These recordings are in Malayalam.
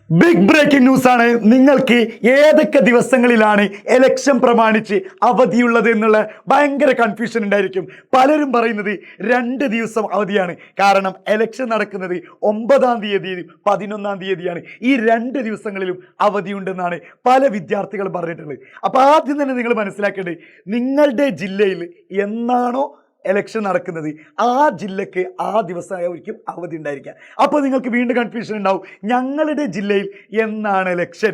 ബിഗ് ബ്രേക്കിംഗ് ന്യൂസ് ആണ്. നിങ്ങൾക്ക് ഏതൊക്കെ ദിവസങ്ങളിലാണ് ഇലക്ഷൻ പ്രമാണിച്ച് അവധിയുള്ളത് എന്നുള്ള ഭയങ്കര കൺഫ്യൂഷൻ ഉണ്ടായിരിക്കും. പലരും പറയുന്നത് 2 ദിവസം അവധിയാണ്. കാരണം ഇലക്ഷൻ നടക്കുന്നത് 9-ാം തീയതിയും 11-ാം തീയതിയാണ്. ഈ 2 ദിവസങ്ങളിലും അവധിയുണ്ടെന്നാണ് പല വിദ്യാർത്ഥികൾ പറഞ്ഞിട്ടുള്ളത്. അപ്പോൾ ആദ്യം തന്നെ നിങ്ങൾ മനസ്സിലാക്കേണ്ടത്, നിങ്ങളുടെ ജില്ലയിൽ എന്നാണോ ഇലക്ഷൻ നടക്കുന്നത് ആ ജില്ലക്ക് ആ ദിവസമായിരിക്കും അവധി ഉണ്ടായിരിക്കുക. അപ്പോൾ നിങ്ങൾക്ക് വീണ്ടും കൺഫ്യൂഷൻ ഉണ്ടാവും, ഞങ്ങളുടെ ജില്ലയിൽ എന്നാണ് ഇലക്ഷൻ.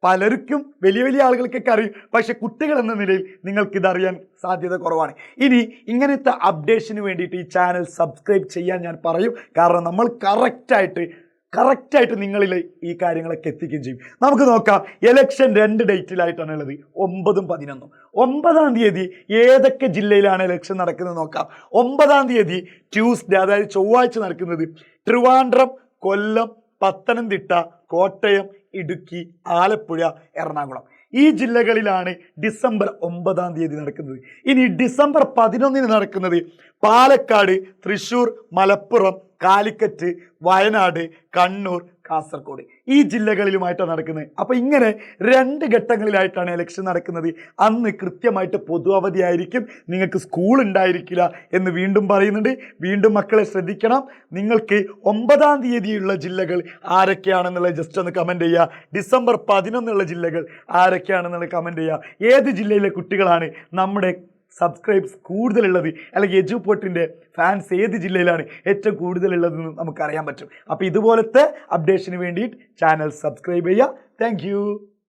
പലർക്കും വലിയ വലിയ ആളുകൾക്കൊക്കെ അറിയും, പക്ഷെ കുട്ടികൾ എന്ന നിലയിൽ നിങ്ങൾക്ക് ഇതറിയാൻ സാധ്യത കുറവാണ്. ഇനി ഇങ്ങനത്തെ അപ്ഡേഷന് വേണ്ടിയിട്ട് ഈ ചാനൽ സബ്സ്ക്രൈബ് ചെയ്യാൻ ഞാൻ പറയും. കാരണം നമ്മൾ കറക്റ്റായിട്ട് നിങ്ങളിൽ ഈ കാര്യങ്ങളൊക്കെ എത്തിക്കുകയും ചെയ്യും. നമുക്ക് നോക്കാം. ഇലക്ഷൻ 2 ഡേറ്റിലായിട്ടാണ് ഉള്ളത്, 9ഉം 11ഉം. 9-ാം തീയതി ഏതൊക്കെ ജില്ലയിലാണ് ഇലക്ഷൻ നടക്കുന്നത് നോക്കാം. 9-ാം തീയതി ട്യൂസ്ഡേ, അതായത് ചൊവ്വാഴ്ച നടക്കുന്നത് ട്രിവാൻഡ്രം, കൊല്ലം, പത്തനംതിട്ട, കോട്ടയം, ഇടുക്കി, ആലപ്പുഴ, എറണാകുളം. ഈ ജില്ലകളിലാണ് ഡിസംബർ 9-ാം തീയതി നടക്കുന്നത്. ഇനി ഡിസംബർ 11-ന് നടക്കുന്നത് പാലക്കാട്, തൃശ്ശൂർ, മലപ്പുറം, കാലിക്കറ്റ്, വയനാട്, കണ്ണൂർ, കാസർഗോഡ്. ഈ ജില്ലകളിലുമായിട്ടാണ് നടക്കുന്നത്. അപ്പോൾ ഇങ്ങനെ 2 ഘട്ടങ്ങളിലായിട്ടാണ് ഇലക്ഷൻ നടക്കുന്നത്. അന്ന് കൃത്യമായിട്ട് പൊതു അവധിയായിരിക്കും, നിങ്ങൾക്ക് സ്കൂൾ ഉണ്ടായിരിക്കില്ല എന്ന് വീണ്ടും പറയുന്നുണ്ട്. വീണ്ടും മക്കളെ ശ്രദ്ധിക്കണം. നിങ്ങൾക്ക് 9-ാം തീയതിയുള്ള ജില്ലകൾ ആരൊക്കെയാണെന്നുള്ളത് ജസ്റ്റ് ഒന്ന് കമൻറ്റ് ചെയ്യുക. ഡിസംബർ 11 ജില്ലകൾ ആരൊക്കെയാണെന്നുള്ളത് കമൻറ്റ് ചെയ്യുക. ഏത് ജില്ലയിലെ കുട്ടികളാണ് നമ്മുടെ സബ്സ്ക്രൈബ്സ് കൂടുതലുള്ളത്, അല്ലെങ്കിൽ എജുപോർട്ടിൻ്റെ ഫാൻസ് ഏത് ജില്ലയിലാണ് ഏറ്റവും കൂടുതലുള്ളതെന്ന് നമുക്കറിയാൻ പറ്റും. അപ്പോൾ ഇതുപോലത്തെ അപ്ഡേഷന് വേണ്ടിയിട്ട് ചാനൽ സബ്സ്ക്രൈബ് ചെയ്യുക. താങ്ക്